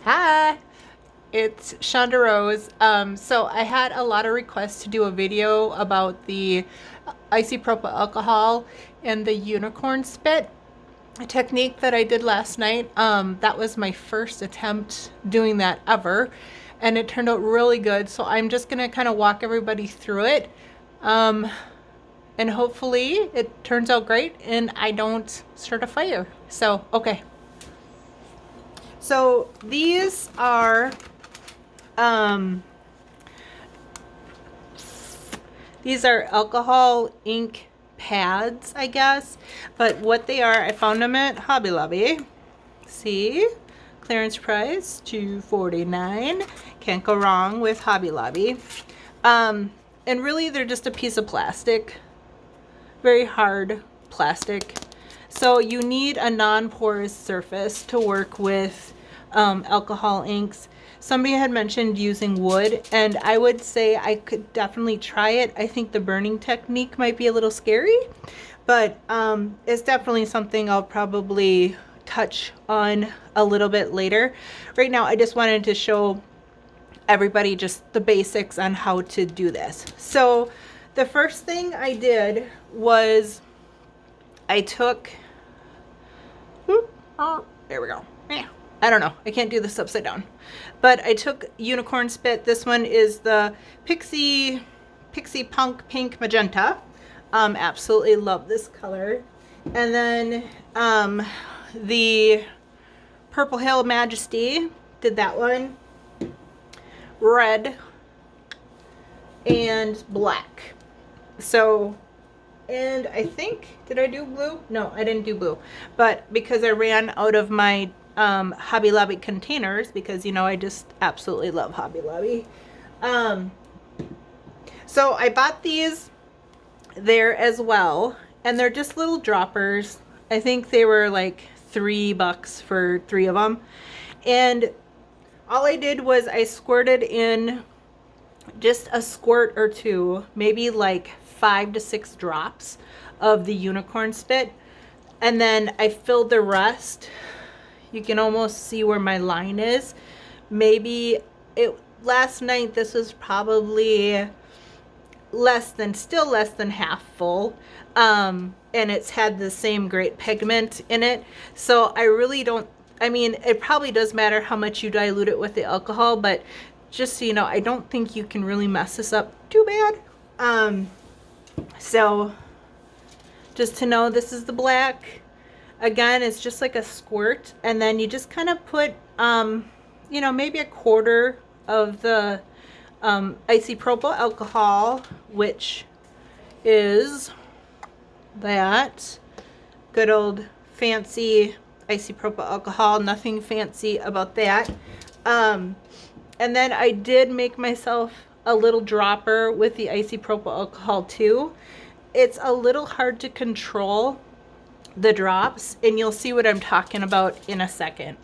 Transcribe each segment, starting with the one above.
Hi, it's Shonda Rose. So I had a lot of requests to do a video about the isopropyl alcohol and the unicorn spit technique that I did last night. That was my first attempt doing that ever, and it turned out really good. So I'm just gonna kind of walk everybody through it, and hopefully it turns out great and I don't start a fire. So, okay. So these are alcohol ink pads, I guess. But what they are, I found them at Hobby Lobby. See? Clearance price, $2.49. Can't go wrong with Hobby Lobby. And really they're just a piece of plastic. Very hard plastic. So you need a non-porous surface to work with alcohol inks. Somebody had mentioned using wood, and I would say I could definitely try it. I think the burning technique might be a little scary, but it's definitely something I'll probably touch on a little bit later. Right now, I just wanted to show everybody just the basics on how to do this. So the first thing I did was I took, there we go. I don't know. I can't do this upside down. But I took unicorn spit. This one is the Pixie Punk Pink Magenta. Absolutely love this color. And then the Purple Hill Majesty, did that one. Red and black. So, and I think, did I do blue? No, I didn't do blue. But because I ran out of my Hobby Lobby containers, because you know I just absolutely love Hobby Lobby. So I bought these there as well, and they're just little droppers. I think they were like $3 for 3 of them, and all I did was I squirted in just a squirt or two, maybe like 5 to 6 drops of the unicorn spit, and then I filled the rest. You can almost see where my line is. Maybe last night this was probably still less than half full. And it's had the same great pigment in it. So I really don't, I mean, it probably does matter how much you dilute it with the alcohol, but just so you know, I don't think you can really mess this up too bad. So just to know, this is the black. Again, it's just like a squirt, and then you just kind of put, you know, maybe a quarter of the isopropyl alcohol, which is that good old fancy isopropyl alcohol. Nothing fancy about that. And then I did make myself a little dropper with the isopropyl alcohol too. It's a little hard to control the drops, and you'll see what I'm talking about in a second.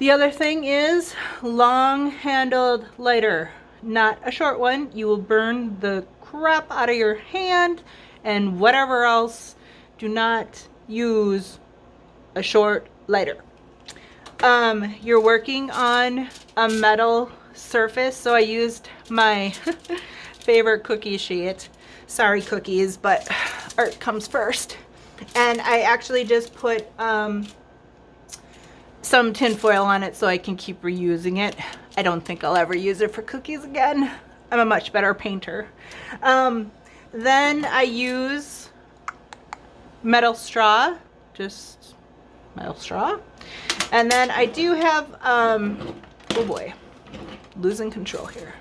The other thing is long-handled lighter, not a short one. You will burn the crap out of your hand and whatever else. Do not use a short lighter. You're working on a metal surface, so I used my favorite cookie sheet. Sorry, cookies, but art comes first. And I actually just put some tin foil on it so I can keep reusing it. I don't think I'll ever use it for cookies again. I'm a much better painter. Then I use metal straw, just metal straw. And then I do have, oh boy, losing control here.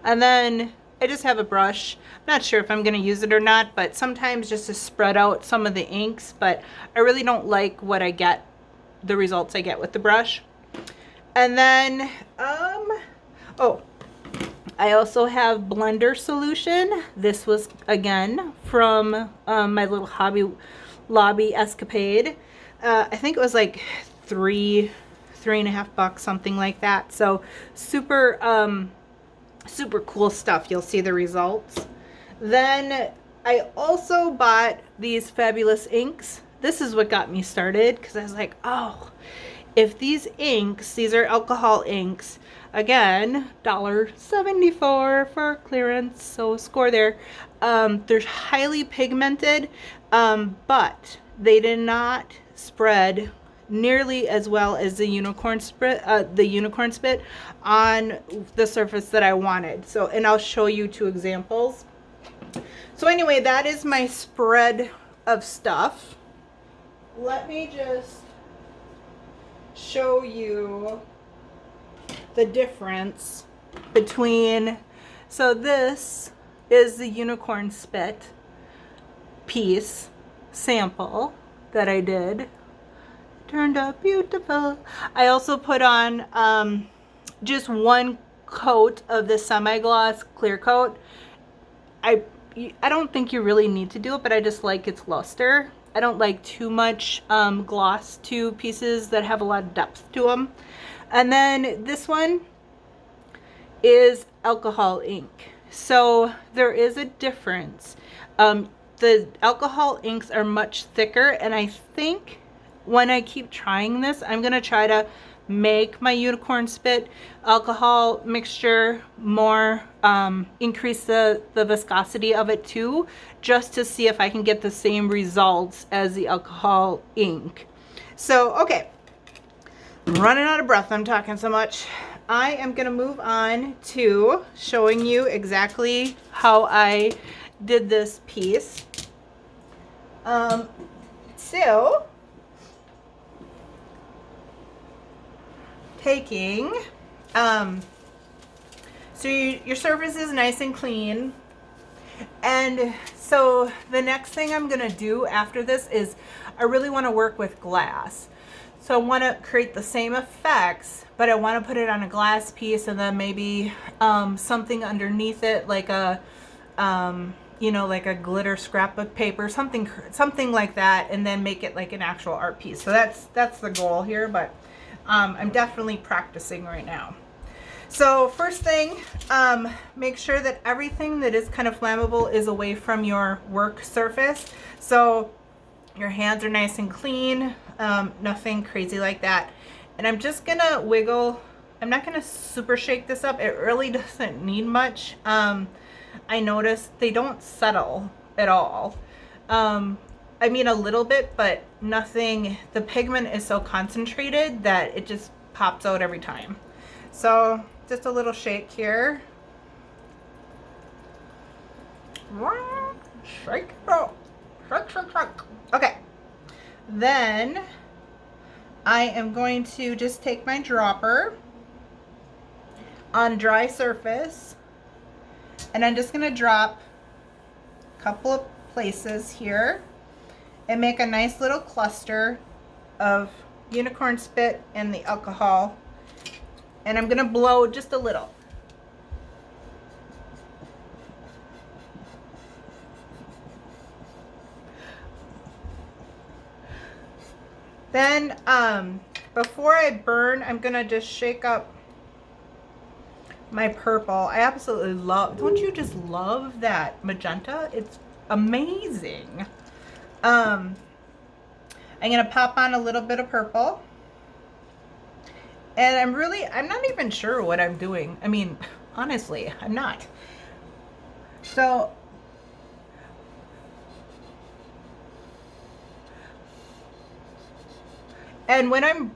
And then I just have a brush. I'm not sure if I'm going to use it or not, but sometimes just to spread out some of the inks, but I really don't like what I get, the results I get with the brush. And then, oh, I also have blender solution. This was, again, from my little Hobby Lobby escapade. I think it was like $3.50, something like that. So super, super cool stuff. You'll see the results. Then I also bought these fabulous inks. This is what got me started, because I was like, oh, if these inks, these are alcohol inks, again, $1.74 for clearance, so score there. They're highly pigmented, but they did not spread nearly as well as the unicorn spit on the surface that I wanted. So, and I'll show you 2 examples. So anyway, that is my spread of stuff. Let me just show you the difference between, so this is the unicorn spit piece sample that I did. Turned out beautiful. I also put on just 1 coat of the semi-gloss clear coat. I don't think you really need to do it, but I just like its luster. I don't like too much gloss to pieces that have a lot of depth to them. And then this one is alcohol ink. So there is a difference. The alcohol inks are much thicker, and I think when I keep trying this, I'm gonna try to make my unicorn spit alcohol mixture more, increase the viscosity of it too, just to see if I can get the same results as the alcohol ink. So, okay, I'm running out of breath, I'm talking so much. I am gonna move on to showing you exactly how I did this piece. So taking, so your surface is nice and clean, and so the next thing I'm gonna do after this is I really want to work with glass. So I want to create the same effects, but I want to put it on a glass piece, and then maybe something underneath it, like a you know, like a glitter scrapbook paper, something like that, and then make it like an actual art piece. So that's the goal here, but I'm definitely practicing right now. So first thing, make sure that everything that is kind of flammable is away from your work surface. So your hands are nice and clean, nothing crazy like that. And I'm just gonna wiggle. I'm not gonna super shake this up. It really doesn't need much. I noticed they don't settle at all. I mean a little bit, but nothing. The pigment is so concentrated that it just pops out every time. So just a little shake here. Shake, oh, shake, shake, shake. Okay, then I am going to just take my dropper on a dry surface, and I'm just going to drop a couple of places here and make a nice little cluster of unicorn spit and the alcohol, and I'm going to blow just a little. Then before I burn, I'm gonna just shake up my purple. I absolutely love, don't you just love that magenta? It's amazing. I'm gonna pop on a little bit of purple, and I'm not even sure what I'm doing. I mean, honestly, I'm not. So and when I'm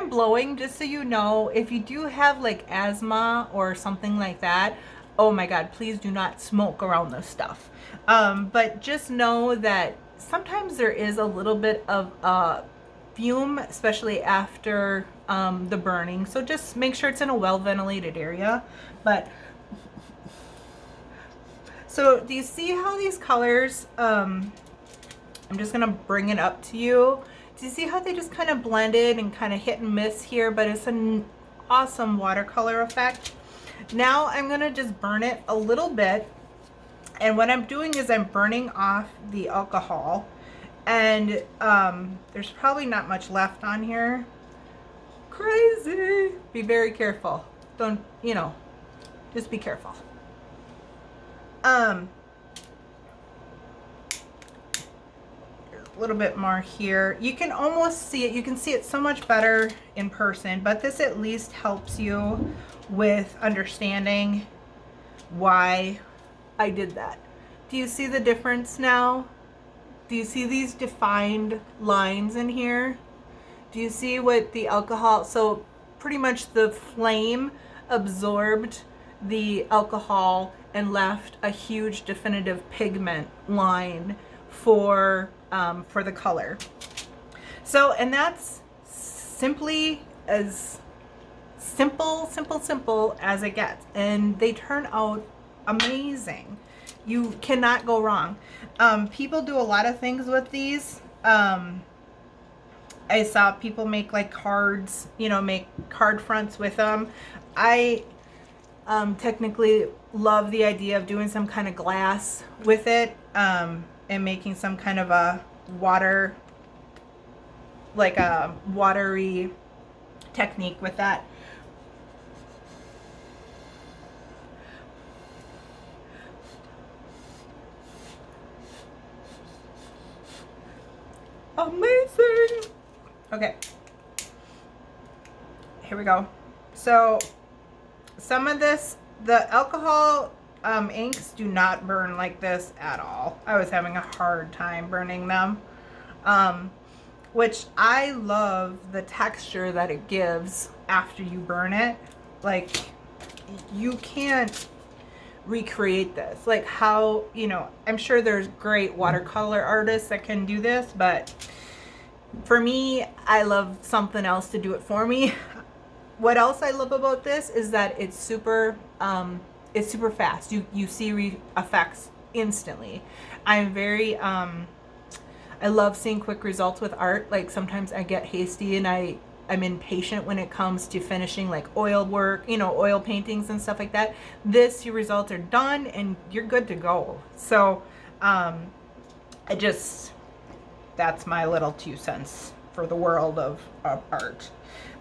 blowing, just so you know, if you do have like asthma or something like that, oh my God, please do not smoke around this stuff. But just know that sometimes there is a little bit of fume, especially after the burning. So just make sure it's in a well-ventilated area. But so do you see how these colors, I'm just gonna bring it up to you. Do you see how they just kind of blended and kind of hit and miss here, but it's an awesome watercolor effect. Now I'm gonna just burn it a little bit, and what I'm doing is I'm burning off the alcohol, and there's probably not much left on here. Crazy. Be very careful. Don't, you know, just be careful. a little bit more here. You can almost see it. You can see it so much better in person, but this at least helps you with understanding why I did that. Do you see the difference now? Do you see these defined lines in here? Do you see what the alcohol, so pretty much the flame absorbed the alcohol and left a huge definitive pigment line for the color. So, and that's simply as simple as it gets. And they turn out amazing. You cannot go wrong. People do a lot of things with these. I saw people make like cards, you know, make card fronts with them. I technically love the idea of doing some kind of glass with it, and making some kind of a water, like a watery technique with that. Amazing. Okay, here we go. So some of this, the alcohol inks do not burn like this at all. I was having a hard time burning them, which I love the texture that it gives after you burn it. Like, you can't recreate this. Like how, you know, I'm sure there's great watercolor artists that can do this, but for me, I love something else to do it for me. What else I love about this is that it's super fast. You see effects instantly. I'm very I love seeing quick results with art. Like sometimes I get hasty and I'm impatient when it comes to finishing like oil work, you know, oil paintings and stuff like that. Your results are done and you're good to go. So that's my little 2 cents for the world of art.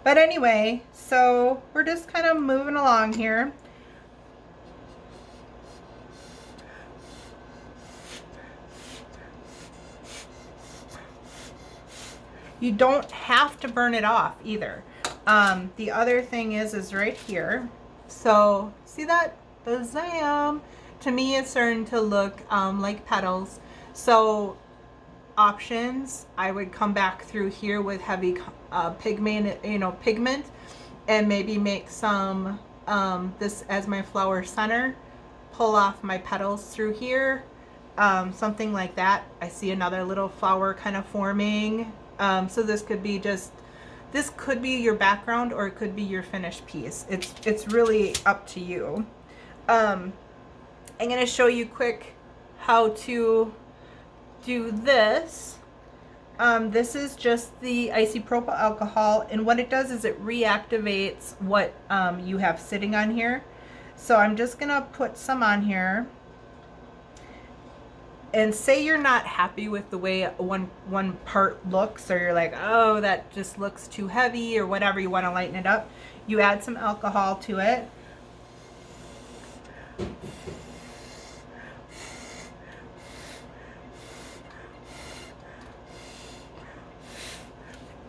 But anyway, so we're just kind of moving along here. You don't have to burn it off either. The other thing is right here. So see that? The zam. To me, it's starting to look like petals. So options, I would come back through here with heavy pigment, and maybe make some this as my flower center, pull off my petals through here, something like that. I see another little flower kind of forming. So this could be your background, or it could be your finished piece. It's really up to you. I'm going to show you quick how to do this. This is just the isopropyl alcohol, and what it does is it reactivates what you have sitting on here. So I'm just gonna put some on here, and say you're not happy with the way one part looks, or you're like, oh, that just looks too heavy, or whatever, you want to lighten it up, you add some alcohol to it.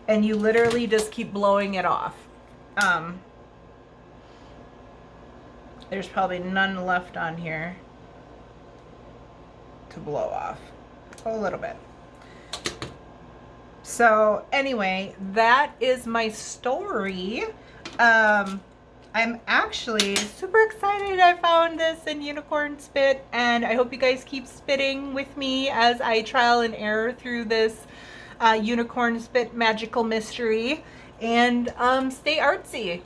And you literally just keep blowing it off. There's probably none left on here to blow off. A little bit. So anyway, that is my story. I'm actually super excited I found this in Unicorn Spit, and I hope you guys keep spitting with me as I trial and error through this Unicorn Spit magical mystery, and stay artsy.